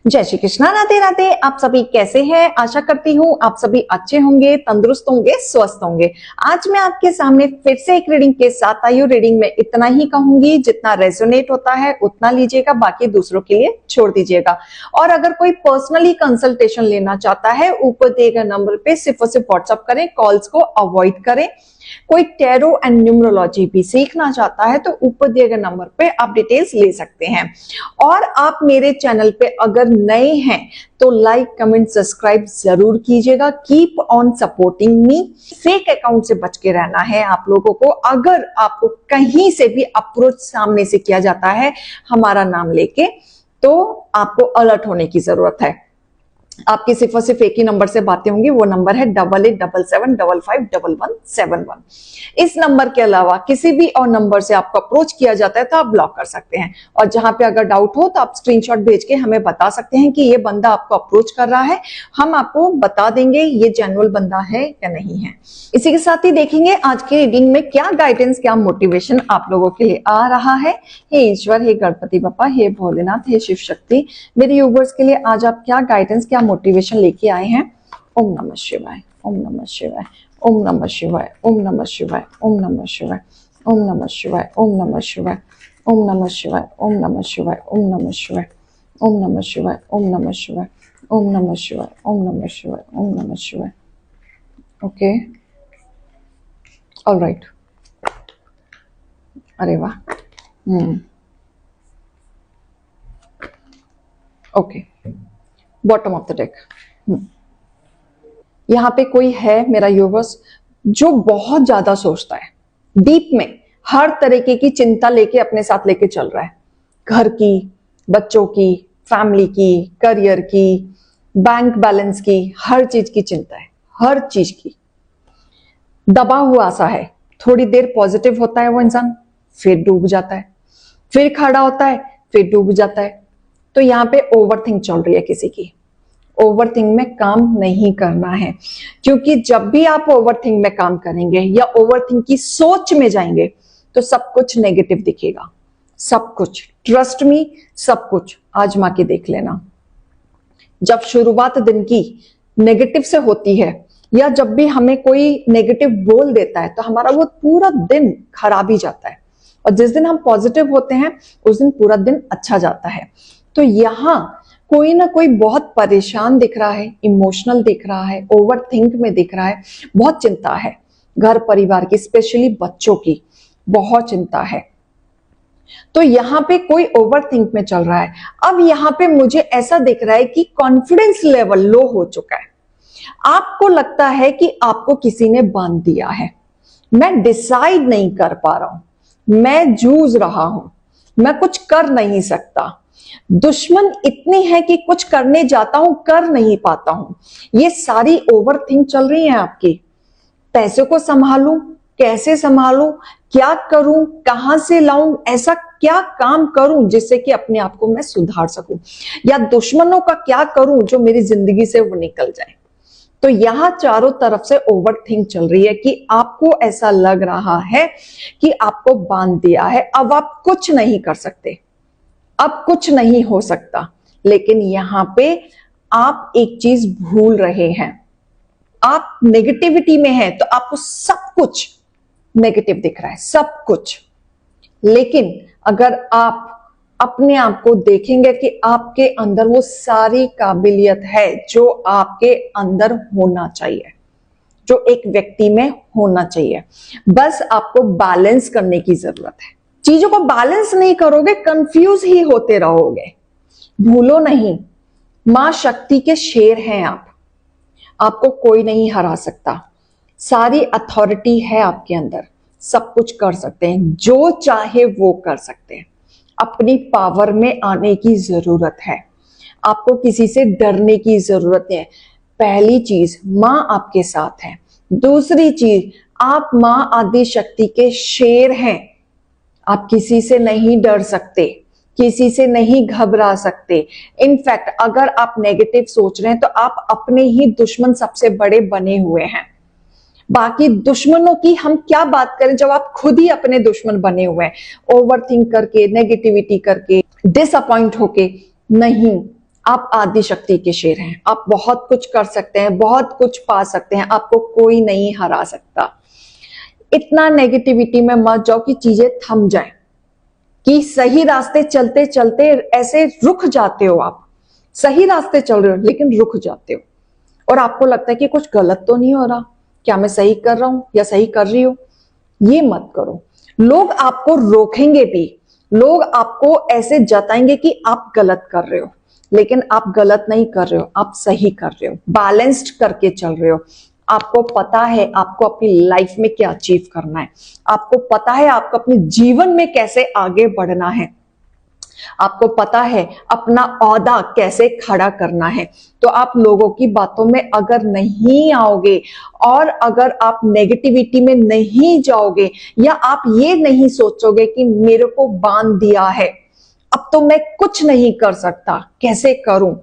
जय श्री कृष्णा, राधे राधे। आप सभी कैसे हैं? आशा करती हूँ आप सभी अच्छे होंगे, तंदुरुस्त होंगे, स्वस्थ होंगे। आज मैं आपके सामने फिर से एक रीडिंग के साथ आई हूँ। रीडिंग में इतना ही कहूंगी, जितना रेजोनेट होता है उतना लीजिएगा, बाकी दूसरों के लिए छोड़ दीजिएगा। और अगर कोई पर्सनली कंसल्टेशन लेना चाहता है, ऊपर दिए गए नंबर पे सिर्फ और सिर्फ व्हाट्सअप करें, कॉल्स को अवॉइड करें। कोई टैरो एंड न्यूमरोलॉजी भी सीखना चाहता है तो ऊपर दिए गए नंबर पे आप डिटेल्स ले सकते हैं। और आप मेरे चैनल पे अगर नए हैं तो लाइक, कमेंट, सब्सक्राइब जरूर कीजिएगा। Keep on supporting me. Fake account से बच के रहना है आप लोगों को। अगर आपको कहीं से भी अप्रोच सामने से किया जाता है हमारा नाम लेके, तो आपको अलर्ट होने की जरूरत है। आपकी सिर्फ और सिर्फ एक ही नंबर से बातें होंगी, वो नंबर है 8877751171। इस नंबर के अलावा किसी भी और नंबर से आपको अप्रोच किया जाता है तो आप ब्लॉक कर सकते हैं। और जहां पे अगर डाउट हो तो आप स्क्रीनशॉट भेज के हमें बता सकते हैं कि ये बंदा आपको अप्रोच कर रहा है। हम आपको बता देंगे ये जेन्युइन बंदा है या नहीं है। इसी के साथ ही देखेंगे आज की रीडिंग में क्या गाइडेंस, क्या मोटिवेशन आप लोगों के लिए आ रहा है। हे ईश्वर, हे गणपति बप्पा, हे भोलेनाथ, हे शिव शक्ति, मेरे यूवर्स के लिए आज आप क्या गाइडेंस, क्या मोटिवेशन लेके आए हैं। ओम नमः शिवाय, ओम नमः शिवाय, ओम नमः शिवाय, ओम नमः शिवाय, ओम नमः शिवाय, ओम नमः शिवाय, ओम नमः शिवाय, ओम नमः शिवाय, ओम नमः शिवाय, ओम नमः शिवाय, ओम नमः शिवाय, ओम नमः शिवाय, ओम नमः शिवाय, ओम नमः शिवाय, ओम नमः शिवाय। Okay, all right. अरे वाह। Okay, bottom of the deck. यहां पे कोई है मेरा यूवर्स जो बहुत ज्यादा सोचता है, डीप में हर तरीके की चिंता लेके अपने साथ लेके चल रहा है। घर की, बच्चों की, फैमिली की, करियर की, बैंक बैलेंस की, हर चीज की चिंता है, हर चीज की। दबा हुआ सा है। थोड़ी देर पॉजिटिव होता है वो इंसान, फिर डूब जाता है, फिर खड़ा होता है, फिर डूब जाता है। तो यहाँ पे ओवरथिंक चल रही है किसी की। ओवरथिंक में काम नहीं करना है, क्योंकि जब भी आप ओवरथिंक में काम करेंगे या ओवरथिंक की सोच में जाएंगे तो सब कुछ नेगेटिव दिखेगा। सब कुछ, ट्रस्ट मी, सब कुछ आजमा के देख लेना। जब शुरुआत दिन की नेगेटिव से होती है या जब भी हमें कोई नेगेटिव बोल देता है तो हमारा वो पूरा दिन खराब ही जाता है। और जिस दिन हम पॉजिटिव होते हैं उस दिन पूरा दिन अच्छा जाता है। तो यहां कोई ना कोई बहुत परेशान दिख रहा है, इमोशनल दिख रहा है, ओवरथिंक में दिख रहा है, बहुत चिंता है। घर परिवार की, स्पेशली बच्चों की बहुत चिंता है। तो यहाँ पे कोई ओवरथिंक में चल रहा है। अब यहाँ पे मुझे ऐसा दिख रहा है कि कॉन्फिडेंस लेवल लो हो चुका है। आपको लगता है कि आपको किसी ने बांध दिया है। मैं डिसाइड नहीं कर पा रहा हूं, मैं जूझ रहा हूं, मैं कुछ कर नहीं सकता। दुश्मन इतनी है कि कुछ करने जाता हूं, कर नहीं पाता हूं। ये सारी ओवरथिंक चल रही है आपकी। पैसे को संभालूं, कैसे संभालूं, क्या करूं, कहां से लाऊं, ऐसा क्या काम करूं जिससे कि अपने आप को मैं सुधार सकूं, या दुश्मनों का क्या करूं जो मेरी जिंदगी से वो निकल जाए। तो यहां चारों तरफ से ओवरथिंक चल रही है कि आपको ऐसा लग रहा है कि आपको बांध दिया है, अब आप कुछ नहीं कर सकते, अब कुछ नहीं हो सकता। लेकिन यहां पे आप एक चीज भूल रहे हैं। आप नेगेटिविटी में हैं तो आपको सब कुछ नेगेटिव दिख रहा है, सब कुछ। लेकिन अगर आप अपने आप को देखेंगे कि आपके अंदर वो सारी काबिलियत है जो आपके अंदर होना चाहिए, जो एक व्यक्ति में होना चाहिए। बस आपको बैलेंस करने की जरूरत है। चीजों को बैलेंस नहीं करोगे, कंफ्यूज ही होते रहोगे। भूलो नहीं, मां शक्ति के शेर हैं आप। आपको कोई नहीं हरा सकता। सारी अथॉरिटी है आपके अंदर, सब कुछ कर सकते हैं, जो चाहे वो कर सकते हैं। अपनी पावर में आने की जरूरत है। आपको किसी से डरने की जरूरत है। पहली चीज, मां आपके साथ है। दूसरी चीज, आप मां आदि शक्ति के शेर हैं। आप किसी से नहीं डर सकते, किसी से नहीं घबरा सकते। इनफैक्ट अगर आप नेगेटिव सोच रहे हैं तो आप अपने ही दुश्मन सबसे बड़े बने हुए हैं। बाकी दुश्मनों की हम क्या बात करें जब आप खुद ही अपने दुश्मन बने हुए हैं, ओवरथिंक करके, नेगेटिविटी करके, डिसअपॉइंट होके। नहीं, आप आदि शक्ति के शेर हैं, आप बहुत कुछ कर सकते हैं, बहुत कुछ पा सकते हैं, आपको कोई नहीं हरा सकता। इतना नेगेटिविटी में मत जाओ कि चीजें थम जाए, कि सही रास्ते चलते चलते ऐसे रुक जाते हो। आप सही रास्ते चल रहे हो लेकिन रुक जाते हो और आपको लगता है कि कुछ गलत तो नहीं हो रहा, क्या मैं सही कर रहा हूं या सही कर रही हूं। ये मत करो। लोग आपको रोकेंगे भी, लोग आपको ऐसे जताएंगे कि आप गलत कर रहे हो, लेकिन आप गलत नहीं कर रहे हो, आप सही कर रहे हो, बैलेंस्ड करके चल रहे हो। आपको पता है आपको अपनी लाइफ में क्या अचीव करना है, आपको पता है आपको अपने जीवन में कैसे आगे बढ़ना है, आपको पता है अपना औहदा कैसे खड़ा करना है। तो आप लोगों की बातों में अगर नहीं आओगे और अगर आप नेगेटिविटी में नहीं जाओगे या आप ये नहीं सोचोगे कि मेरे को बांध दिया है, अब तो मैं कुछ नहीं कर सकता, कैसे करूं,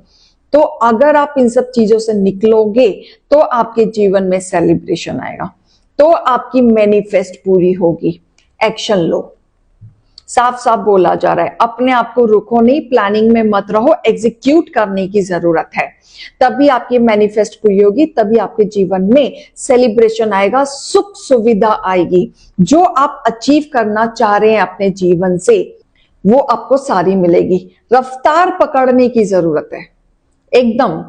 तो अगर आप इन सब चीजों से निकलोगे तो आपके जीवन में सेलिब्रेशन आएगा, तो आपकी मैनिफेस्ट पूरी होगी। एक्शन लो। साफ साफ बोला जा रहा है, अपने आप को रुको नहीं, प्लानिंग में मत रहो, एग्जीक्यूट करने की जरूरत है। तभी आपकी मैनिफेस्ट पूरी होगी, तभी आपके जीवन में सेलिब्रेशन आएगा, सुख सुविधा आएगी। जो आप अचीव करना चाह रहे हैं अपने जीवन से वो आपको सारी मिलेगी। रफ्तार पकड़ने की जरूरत है, एकदम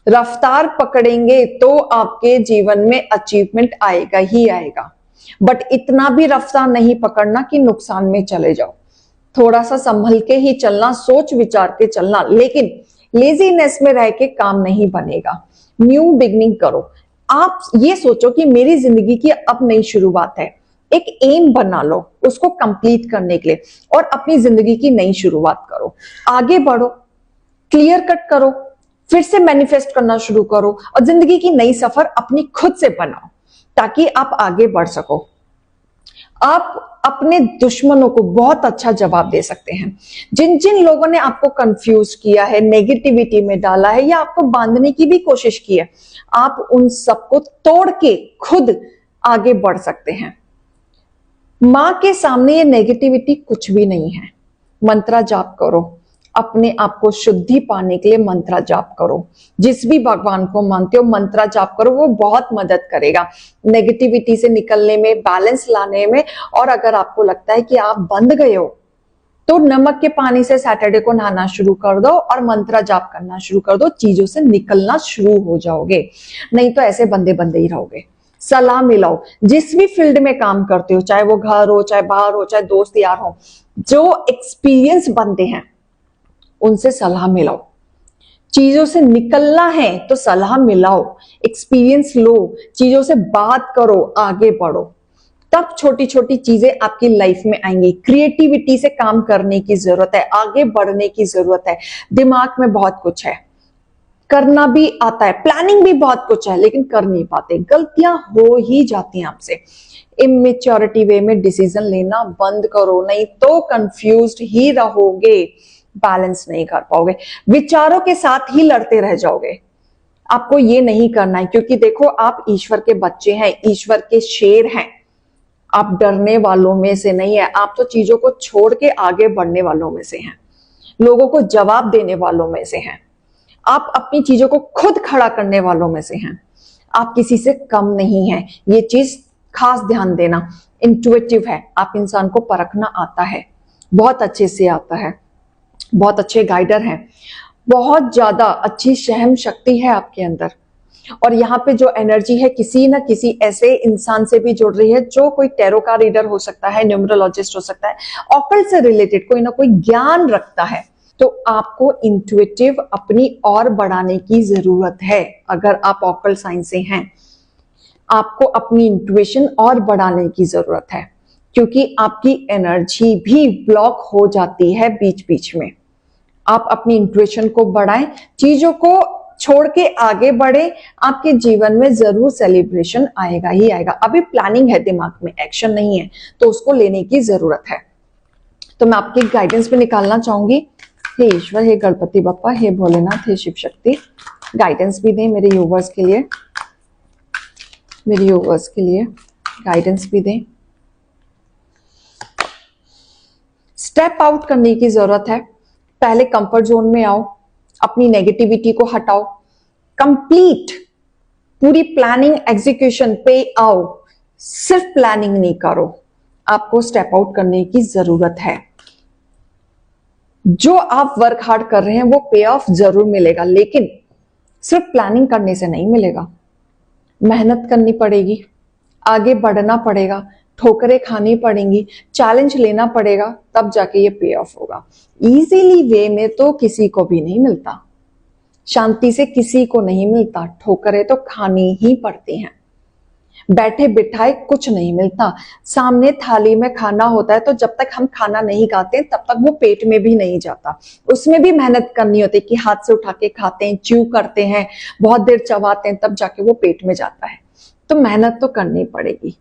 रफ्तार पकड़ेंगे तो आपके जीवन में अचीवमेंट आएगा ही आएगा। बट इतना भी रफ्तार नहीं पकड़ना कि नुकसान में चले जाओ। थोड़ा सा संभल के ही चलना, सोच विचार के चलना, लेकिन लेजीनेस में रह के काम नहीं बनेगा। न्यू बिगनिंग करो। आप ये सोचो कि मेरी जिंदगी की अब नई शुरुआत है, एक एम बना लो उसको कंप्लीट करने के लिए और अपनी जिंदगी की नई शुरुआत करो। आगे बढ़ो, क्लियर कट करो, फिर से मैनिफेस्ट करना शुरू करो और जिंदगी की नई सफर अपनी खुद से बनाओ ताकि आप आगे बढ़ सको। आप अपने दुश्मनों को बहुत अच्छा जवाब दे सकते हैं। जिन जिन लोगों ने आपको कंफ्यूज किया है, नेगेटिविटी में डाला है या आपको बांधने की भी कोशिश की है, आप उन सबको तोड़ के खुद आगे बढ़ सकते हैं। मां के सामने ये नेगेटिविटी कुछ भी नहीं है। मंत्रा जाप करो, अपने आप को शुद्धि पाने के लिए मंत्रा जाप करो। जिस भी भगवान को मानते हो मंत्रा जाप करो, वो बहुत मदद करेगा नेगेटिविटी से निकलने में, बैलेंस लाने में। और अगर आपको लगता है कि आप बंध गए हो तो नमक के पानी से सैटरडे को नहाना शुरू कर दो और मंत्रा जाप करना शुरू कर दो, चीजों से निकलना शुरू हो जाओगे। नहीं तो ऐसे बंदे बंदे ही रहोगे। सलाह मिलाओ, जिस भी फील्ड में काम करते हो, चाहे वो घर हो, चाहे बाहर हो, चाहे दोस्त यार हो, जो एक्सपीरियंस बंदे हैं उनसे सलाह मिलाओ। चीजों से निकलना है तो सलाह मिलाओ, एक्सपीरियंस लो, चीजों से बात करो, आगे बढ़ो, तब छोटी छोटी चीजें आपकी लाइफ में आएंगी। क्रिएटिविटी से काम करने की जरूरत है, आगे बढ़ने की जरूरत है। दिमाग में बहुत कुछ है, करना भी आता है, प्लानिंग भी बहुत कुछ है, लेकिन कर नहीं पाते, गलतियां हो ही जाती हैं आपसे। इमेच्योरिटी वे में डिसीजन लेना बंद करो, नहीं तो कंफ्यूज्ड ही रहोगे, बैलेंस नहीं कर पाओगे, विचारों के साथ ही लड़ते रह जाओगे। आपको ये नहीं करना है, क्योंकि देखो आप ईश्वर के बच्चे हैं, ईश्वर के शेर हैं। आप डरने वालों में से नहीं है, आप तो चीजों को छोड़ के आगे बढ़ने वालों में से हैं, लोगों को जवाब देने वालों में से हैं, आप अपनी चीजों को खुद खड़ा करने वालों में से हैं। आप किसी से कम नहीं हैं, ये चीज खास ध्यान देना। इंट्यूटिव है, आप इंसान को परखना आता है, बहुत अच्छे से आता है, बहुत अच्छे गाइडर हैं, बहुत ज्यादा अच्छी सहन शक्ति है आपके अंदर। और यहाँ पे जो एनर्जी है किसी ना किसी ऐसे इंसान से भी जुड़ रही है, जो कोई टैरो का रीडर हो सकता है, न्यूमरोलॉजिस्ट हो सकता है, ऑकल्ट से रिलेटेड कोई ना कोई ज्ञान रखता है। तो आपको इंट्यूटिव अपनी और बढ़ाने की जरूरत है। अगर आप ऑकल्ट साइंस से हैं, आपको अपनी इंट्यूशन और बढ़ाने की जरूरत है, क्योंकि आपकी एनर्जी भी ब्लॉक हो जाती है बीच बीच में। आप अपनी इंट्यूशन को बढ़ाएं, चीजों को छोड़ के आगे बढ़े, आपके जीवन में जरूर सेलिब्रेशन आएगा ही आएगा। अभी प्लानिंग है दिमाग में, एक्शन नहीं है, तो उसको लेने की जरूरत है। तो मैं आपकी गाइडेंस पे निकालना चाहूंगी। हे ईश्वर, हे गणपति बप्पा, हे भोलेनाथ, हे शिव शक्ति, गाइडेंस भी दें मेरे व्यूअर्स के लिए, मेरे व्यूअर्स के लिए गाइडेंस भी दें। स्टेप आउट करने की जरूरत है। पहले कंफर्ट जोन में आओ, अपनी नेगेटिविटी को हटाओ, कंप्लीट पूरी प्लानिंग एग्जीक्यूशन पे आओ। सिर्फ प्लानिंग नहीं करो, आपको स्टेप आउट करने की जरूरत है। जो आप वर्क हार्ड कर रहे हैं वो पे ऑफ जरूर मिलेगा, लेकिन सिर्फ प्लानिंग करने से नहीं मिलेगा। मेहनत करनी पड़ेगी, आगे बढ़ना पड़ेगा, ठोकरें खानी पड़ेंगी, चैलेंज लेना पड़ेगा, तब जाके ये पे ऑफ होगा। इजीली वे में तो किसी को भी नहीं मिलता, शांति से किसी को नहीं मिलता, ठोकरें तो खानी ही पड़ती हैं। बैठे बिठाए कुछ नहीं मिलता। सामने थाली में खाना होता है तो जब तक हम खाना नहीं खाते तब तक वो पेट में भी नहीं जाता। उसमें भी मेहनत करनी होती है कि हाथ से उठा के खाते हैं, च्यू करते हैं, बहुत देर चबाते हैं, तब जाके वो पेट में जाता है। तो मेहनत तो करनी पड़ेगी,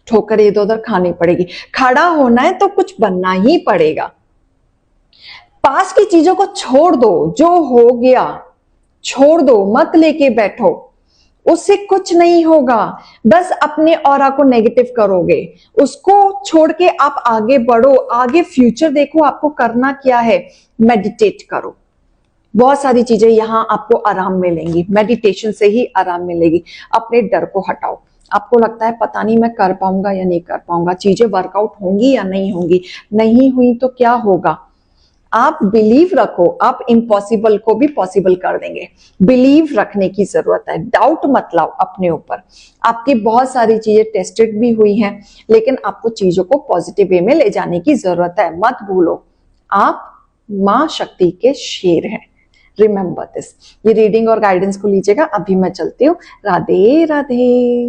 ठोकर इधर उधर खानी पड़ेगी। खड़ा होना है तो कुछ बनना ही पड़ेगा। पास की चीजों को छोड़ दो, जो हो गया छोड़ दो, मत लेके बैठो, उससे कुछ नहीं होगा। बस अपने ऑरा को नेगेटिव करोगे, उसको छोड़ के आप आगे बढ़ो, आगे फ्यूचर देखो आपको करना क्या है। मेडिटेट करो, बहुत सारी चीजें यहां आपको आराम मिलेंगी, मेडिटेशन से ही आराम मिलेगी। अपने डर को हटाओ। आपको लगता है पता नहीं मैं कर पाऊंगा या नहीं कर पाऊंगा, चीजें वर्कआउट होंगी या नहीं होंगी, नहीं हुई तो क्या होगा। आप बिलीव रखो, आप इम्पॉसिबल को भी पॉसिबल कर देंगे। बिलीव रखने की जरूरत है, डाउट मत लाओ अपने ऊपर। आपकी बहुत सारी चीजें टेस्टेड भी हुई हैं, लेकिन आपको चीजों को पॉजिटिव वे में ले जाने की जरूरत है। मत भूलो, आप मां शक्ति के शेर हैं। Remember this. ये रीडिंग और गाइडेंस को लीजिएगा। अभी मैं चलती हूँ। राधे राधे।